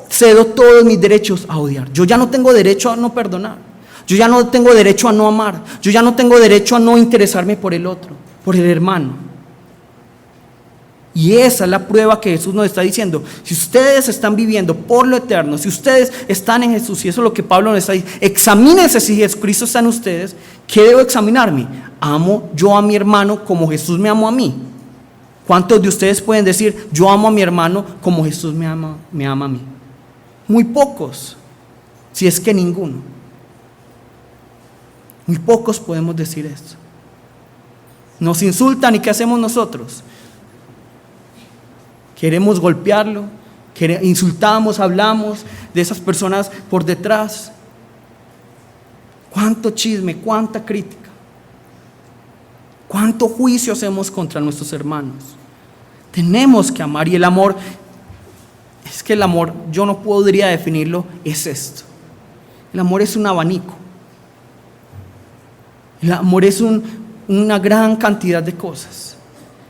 cedo todos mis derechos a odiar. Yo ya no tengo derecho a no perdonar, yo ya no tengo derecho a no amar, yo ya no tengo derecho a no interesarme por el otro, por el hermano. Y esa es la prueba que Jesús nos está diciendo. Si ustedes están viviendo por lo eterno, si ustedes están en Jesús, y eso es lo que Pablo nos está diciendo, examínense si Jesucristo está en ustedes. ¿Qué debo examinarme? ¿Amo yo a mi hermano como Jesús me amó a mí? ¿Cuántos de ustedes pueden decir, yo amo a mi hermano como Jesús me ama a mí? Muy pocos. Si es que ninguno. Muy pocos podemos decir esto. Nos insultan y ¿qué hacemos nosotros? Queremos golpearlo, insultamos, hablamos de esas personas por detrás. Cuánto chisme, cuánta crítica, cuánto juicio hacemos contra nuestros hermanos. Tenemos que amar, y el amor, es que el amor, yo no podría definirlo, es esto. El amor es un abanico. El amor es una gran cantidad de cosas.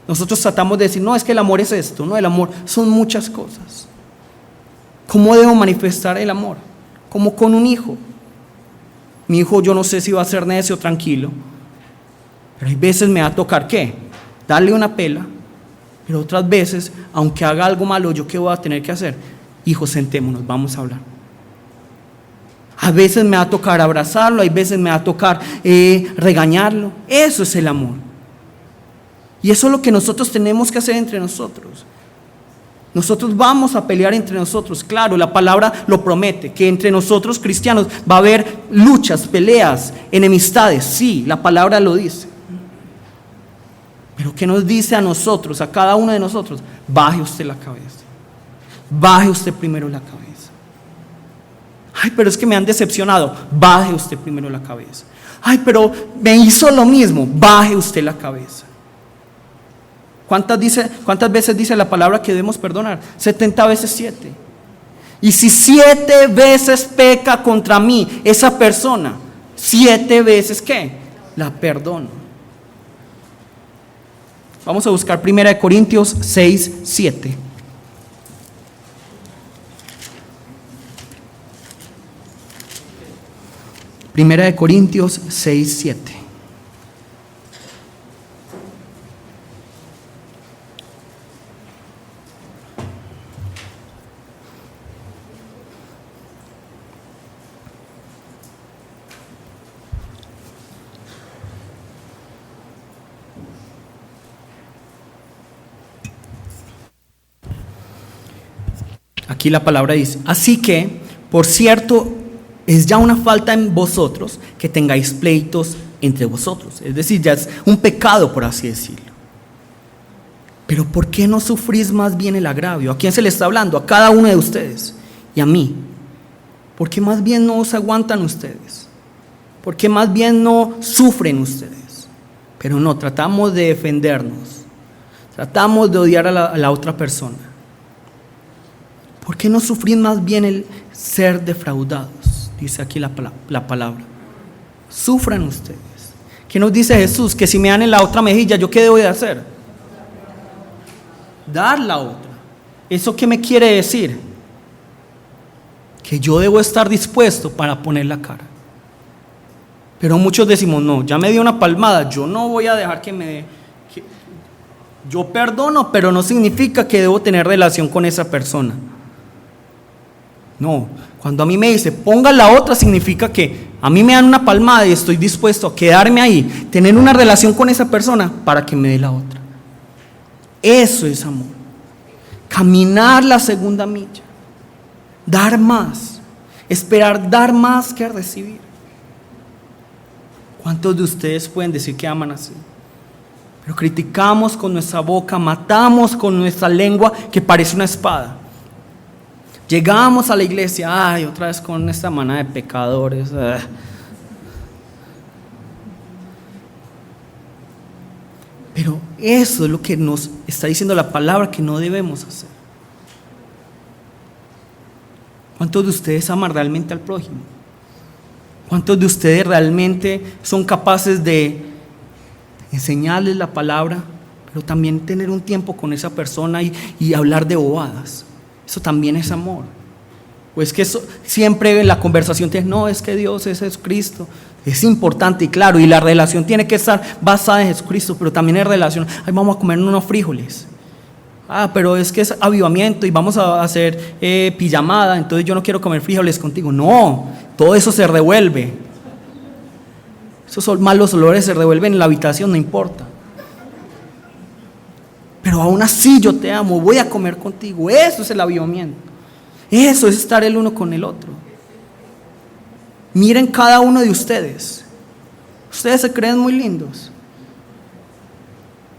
Nosotros tratamos de decir, no, es que el amor es esto. No, el amor son muchas cosas. ¿Cómo debo manifestar el amor? Como con un hijo. Mi hijo, yo no sé si va a ser necio o tranquilo, pero hay veces me va a tocar, ¿qué? Darle una pela. Pero otras veces, aunque haga algo malo, ¿yo qué voy a tener que hacer? Hijo, sentémonos, vamos a hablar. A veces me va a tocar abrazarlo, hay veces me va a tocar regañarlo. Eso es el amor. Y eso es lo que nosotros tenemos que hacer entre nosotros. Nosotros vamos a pelear entre nosotros, claro, la palabra lo promete, que entre nosotros cristianos va a haber luchas, peleas, enemistades, sí, la palabra lo dice. Pero ¿qué nos dice a nosotros, a cada uno de nosotros? Baje usted la cabeza, baje usted primero la cabeza. Ay, pero es que me han decepcionado, baje usted primero la cabeza. Ay, pero me hizo lo mismo, baje usted la cabeza. ¿Cuántas veces dice la palabra que debemos perdonar? 70 veces 7. Y si 7 veces peca contra mí esa persona, 7 veces ¿qué? La perdono. Vamos a buscar 1 Corintios 6, 7. Primera de Corintios 6, 7. Aquí la palabra dice, así que, por cierto, es ya una falta en vosotros que tengáis pleitos entre vosotros. Es decir, ya es un pecado, por así decirlo. Pero ¿por qué no sufrís más bien el agravio? ¿A quién se le está hablando? A cada uno de ustedes y a mí. ¿Por qué más bien no os aguantan ustedes? ¿Por qué más bien no sufren ustedes? Pero no, tratamos de defendernos. Tratamos de odiar a la otra persona. ¿Por qué no sufrir más bien el ser defraudados? Dice aquí la palabra. Sufran ustedes. ¿Qué nos dice Jesús? Que si me dan en la otra mejilla, ¿yo qué debo de hacer? Dar la otra. ¿Eso qué me quiere decir? Que yo debo estar dispuesto para poner la cara. Pero muchos decimos, no, ya me dio una palmada, yo no voy a dejar que me dé. Yo perdono, pero no significa que debo tener relación con esa persona. No, cuando a mí me dice ponga la otra, significa que a mí me dan una palmada y estoy dispuesto a quedarme ahí, tener una relación con esa persona para que me dé la otra. Eso es amor. Caminar la segunda milla, dar más, esperar dar más que recibir. ¿Cuántos de ustedes pueden decir que aman así? Pero criticamos con nuestra boca, matamos con nuestra lengua que parece una espada. Llegamos a la iglesia, ay, otra vez con esta manada de pecadores. Pero eso es lo que nos está diciendo la palabra que no debemos hacer. ¿Cuántos de ustedes aman realmente al prójimo? ¿Cuántos de ustedes realmente son capaces de enseñarles la palabra, pero también tener un tiempo con esa persona y hablar de bobadas? Eso también es amor. Pues que eso, siempre en la conversación no, es que Dios es Jesucristo. Es importante y claro, y la relación tiene que estar basada en Jesucristo, pero también en relación, ay, vamos a comer unos frijoles. Ah, pero es que es avivamiento y vamos a hacer pijamada, entonces yo no quiero comer frijoles contigo. No, todo eso se revuelve. Esos malos olores se revuelven en la habitación, no importa. Pero aún así yo te amo, voy a comer contigo. Eso es el avivamiento. Eso es estar el uno con el otro. Miren cada uno de ustedes. Ustedes se creen muy lindos.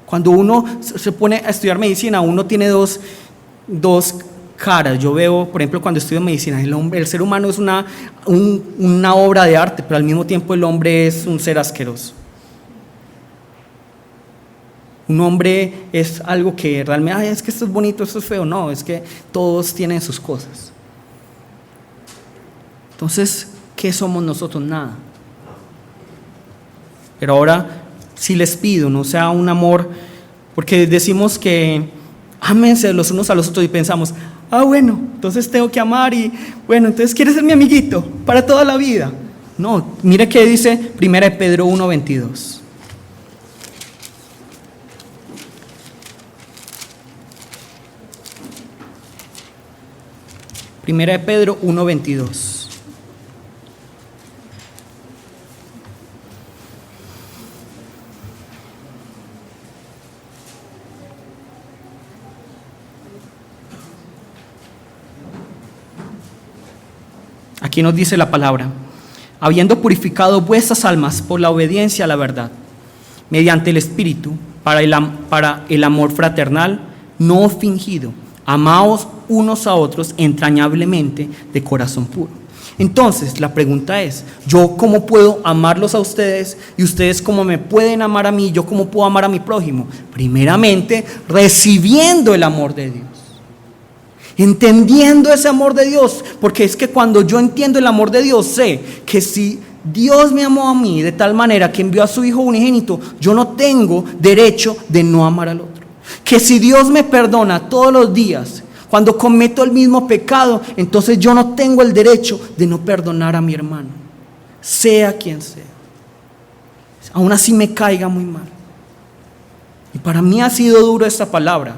Cuando uno se pone a estudiar medicina, uno tiene dos caras. Yo veo, por ejemplo, cuando estudio medicina, el ser humano es una obra de arte, pero al mismo tiempo el hombre es un ser asqueroso. Un hombre es algo que realmente, ay, es que esto es bonito, esto es feo. No, es que todos tienen sus cosas. Entonces, ¿qué somos nosotros? Nada. Pero ahora sí les pido, no sea un amor, porque decimos que ámense los unos a los otros y pensamos, bueno, entonces tengo que amar y bueno, entonces quieres ser mi amiguito para toda la vida. No, mire qué dice 1 Pedro 1:22. Primera de Pedro 1:22. Aquí nos dice la palabra: habiendo purificado vuestras almas por la obediencia a la verdad, mediante el Espíritu, para el amor fraternal, no fingido, amaos unos a otros entrañablemente de corazón puro. Entonces, la pregunta es, ¿yo cómo puedo amarlos a ustedes y ustedes cómo me pueden amar a mí? ¿Yo cómo puedo amar a mi prójimo? Primeramente, recibiendo el amor de Dios. Entendiendo ese amor de Dios, porque es que cuando yo entiendo el amor de Dios, sé que si Dios me amó a mí de tal manera que envió a su Hijo unigénito, yo no tengo derecho de no amar al otro. Que si Dios me perdona todos los días, cuando cometo el mismo pecado, entonces yo no tengo el derecho de no perdonar a mi hermano, sea quien sea, aún así me caiga muy mal. Y para mí ha sido duro esta palabra.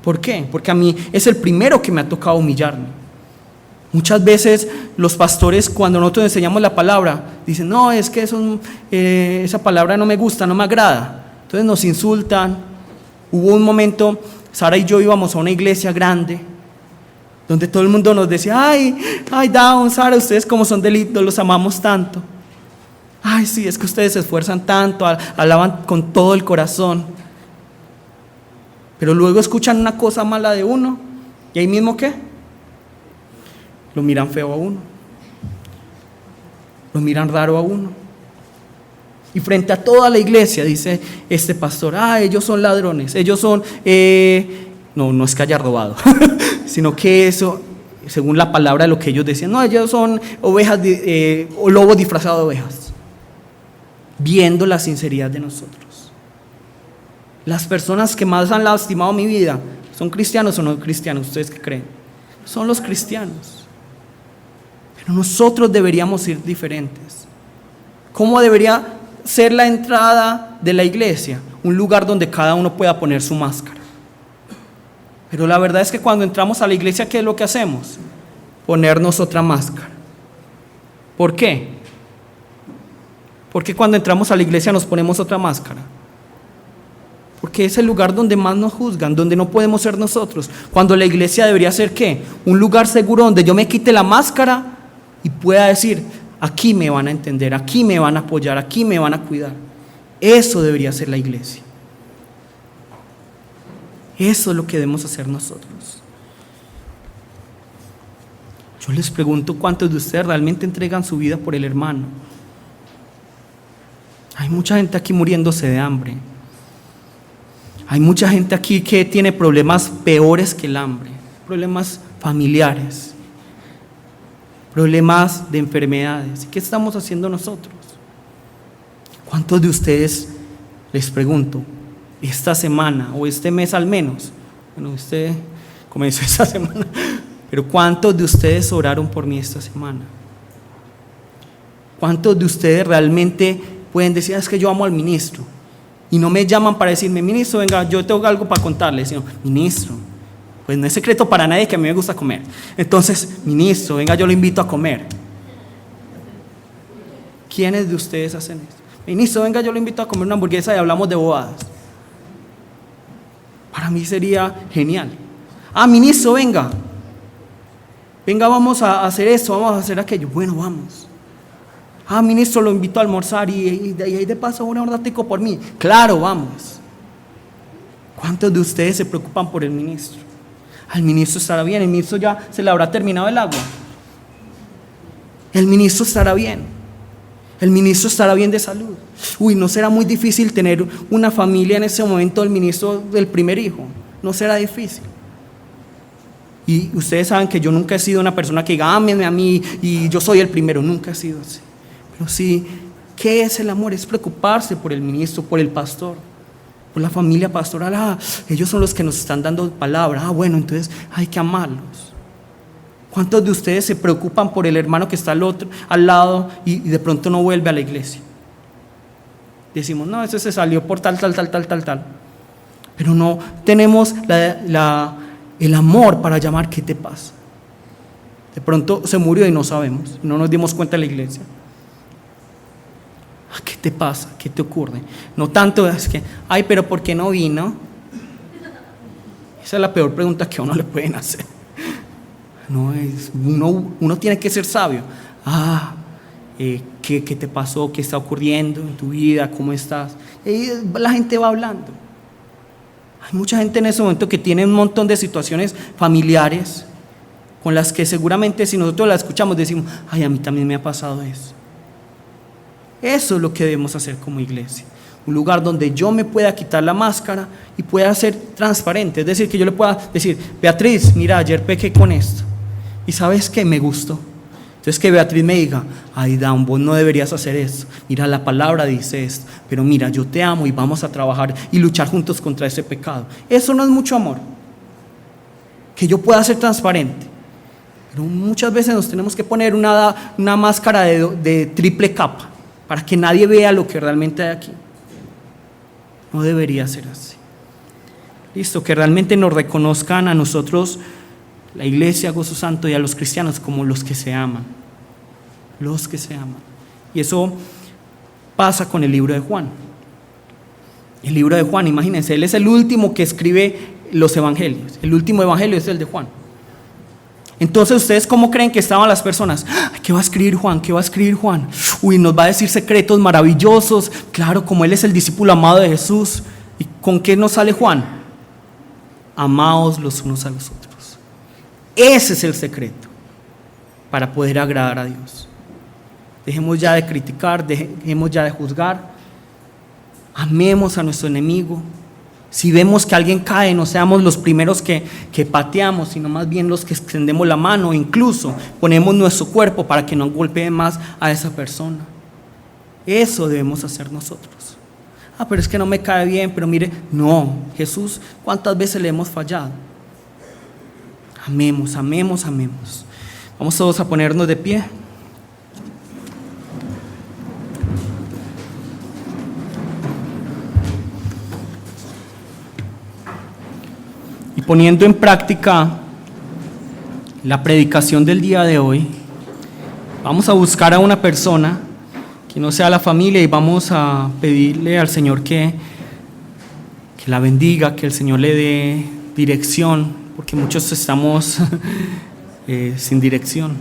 ¿Por qué? Porque a mí es el primero que me ha tocado humillarme. Muchas veces los pastores, cuando nosotros enseñamos la palabra, dicen, no, es que esa palabra no me gusta, no me agrada. Entonces nos insultan. Hubo un momento, Sara y yo íbamos a una iglesia grande, donde todo el mundo nos decía, ay, Dawn, Sara, ustedes como son delitos, los amamos tanto. Ay, sí, es que ustedes se esfuerzan tanto, alaban con todo el corazón. Pero luego escuchan una cosa mala de uno, y ahí mismo, ¿qué? Lo miran feo a uno, lo miran raro a uno. Y frente a toda la iglesia dice este pastor, ellos son ladrones, ellos son, no es que haya robado, sino que eso, según la palabra de lo que ellos decían, no, ellos son ovejas, o lobos disfrazados de ovejas, viendo la sinceridad de nosotros. Las personas que más han lastimado mi vida, ¿son cristianos o no cristianos? ¿Ustedes qué creen? Son los cristianos. Pero nosotros deberíamos ser diferentes. ¿Cómo debería ser la entrada de la iglesia? Un lugar donde cada uno pueda poner su máscara. Pero la verdad es que cuando entramos a la iglesia, ¿qué es lo que hacemos? Ponernos otra máscara. ¿Por qué? Porque cuando entramos a la iglesia nos ponemos otra máscara. Porque es el lugar donde más nos juzgan, donde no podemos ser nosotros. Cuando la iglesia debería ser, ¿qué? Un lugar seguro donde yo me quite la máscara y pueda decir, aquí me van a entender, aquí me van a apoyar, aquí me van a cuidar. Eso debería ser la iglesia. Eso es lo que debemos hacer nosotros. Yo les pregunto, ¿cuántos de ustedes realmente entregan su vida por el hermano? Hay mucha gente aquí muriéndose de hambre. Hay mucha gente aquí que tiene problemas peores que el hambre, problemas familiares, problemas de enfermedades. ¿Qué estamos haciendo nosotros? ¿Cuántos de ustedes, les pregunto, esta semana o este mes al menos, bueno, usted comenzó esta semana, pero cuántos de ustedes oraron por mí esta semana? ¿Cuántos de ustedes realmente pueden decir, es que yo amo al ministro? Y no me llaman para decirme, ministro, venga, yo tengo algo para contarle, sino, ministro, pues no es secreto para nadie que a mí me gusta comer. Entonces, ministro, venga, yo lo invito a comer. ¿Quiénes de ustedes hacen eso? Ministro, venga, yo lo invito a comer una hamburguesa y hablamos de bobadas. Para mí sería genial. Ministro, venga, vamos a hacer esto, vamos a hacer aquello. Bueno, vamos. Ah, ministro, lo invito a almorzar y de ahí de paso un ratico por mí. Claro, vamos. ¿Cuántos de ustedes se preocupan por el ministro? El ministro estará bien, el ministro ya se le habrá terminado el agua. El ministro estará bien. El ministro estará bien de salud. Uy, ¿no será muy difícil tener una familia en ese momento del ministro del primer hijo? No será difícil. Y ustedes saben que yo nunca he sido una persona que diga, ámenme a mí y yo soy el primero. Nunca he sido así. Pero sí, ¿qué es el amor? Es preocuparse por el ministro, por el pastor, por la familia pastoral. Ah, ellos son los que nos están dando palabra. Ah, bueno, entonces hay que amarlos. ¿Cuántos de ustedes se preocupan por el hermano que está al lado y de pronto no vuelve a la iglesia? Decimos, no, ese se salió por tal. Pero no tenemos el amor para llamar. ¿Qué te pasa? De pronto se murió y no sabemos, no nos dimos cuenta en la iglesia. ¿Qué te pasa? ¿Qué te ocurre? No tanto es que, ay, pero ¿por qué no vino? Esa es la peor pregunta que a uno le pueden hacer. No es, uno tiene que ser sabio. ¿Qué te pasó? ¿Qué está ocurriendo en tu vida? ¿Cómo estás? Y la gente va hablando. Hay mucha gente en ese momento que tiene un montón de situaciones familiares con las que seguramente si nosotros las escuchamos decimos, ay, a mí también me ha pasado eso. Eso es lo que debemos hacer como iglesia. Un lugar donde yo me pueda quitar la máscara y pueda ser transparente. Es decir, que yo le pueda decir, Beatriz, mira, ayer pequé con esto. ¿Y sabes qué? Me gustó. Entonces que Beatriz me diga, ay, Dan, vos no deberías hacer esto. Mira, la palabra dice esto. Pero mira, yo te amo y vamos a trabajar y luchar juntos contra ese pecado. Eso no es mucho amor. Que yo pueda ser transparente. Pero muchas veces nos tenemos que poner una máscara de triple capa para que nadie vea lo que realmente hay aquí. No debería ser así. Listo, que realmente nos reconozcan a nosotros, la iglesia Gozo Santo, y a los cristianos como los que se aman. Los que se aman. Y eso pasa con el libro de Juan. El libro de Juan, imagínense, él es el último que escribe los evangelios. El último evangelio es el de Juan. Entonces, ¿ustedes cómo creen que estaban las personas? ¿Qué va a escribir Juan? ¿Qué va a escribir Juan? Uy, nos va a decir secretos maravillosos. Claro, como él es el discípulo amado de Jesús. ¿Y con qué nos sale Juan? Amaos los unos a los otros. Ese es el secreto para poder agradar a Dios. Dejemos ya de criticar, dejemos ya de juzgar. Amemos a nuestro enemigo. Si vemos que alguien cae, no seamos los primeros que pateamos, sino más bien los que extendemos la mano, incluso ponemos nuestro cuerpo para que no golpee más a esa persona. Eso debemos hacer nosotros. Pero es que no me cae bien, pero mire, no, Jesús, ¿cuántas veces le hemos fallado? Amemos, amemos, amemos. Vamos todos a ponernos de pie. Poniendo en práctica la predicación del día de hoy, vamos a buscar a una persona que no sea la familia y vamos a pedirle al Señor que la bendiga, que el Señor le dé dirección, porque muchos estamos sin dirección.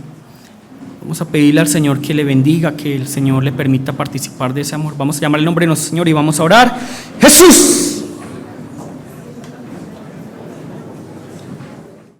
Vamos a pedirle al Señor que le bendiga, que el Señor le permita participar de ese amor. Vamos a llamar el nombre de nuestro Señor y vamos a orar. Jesús.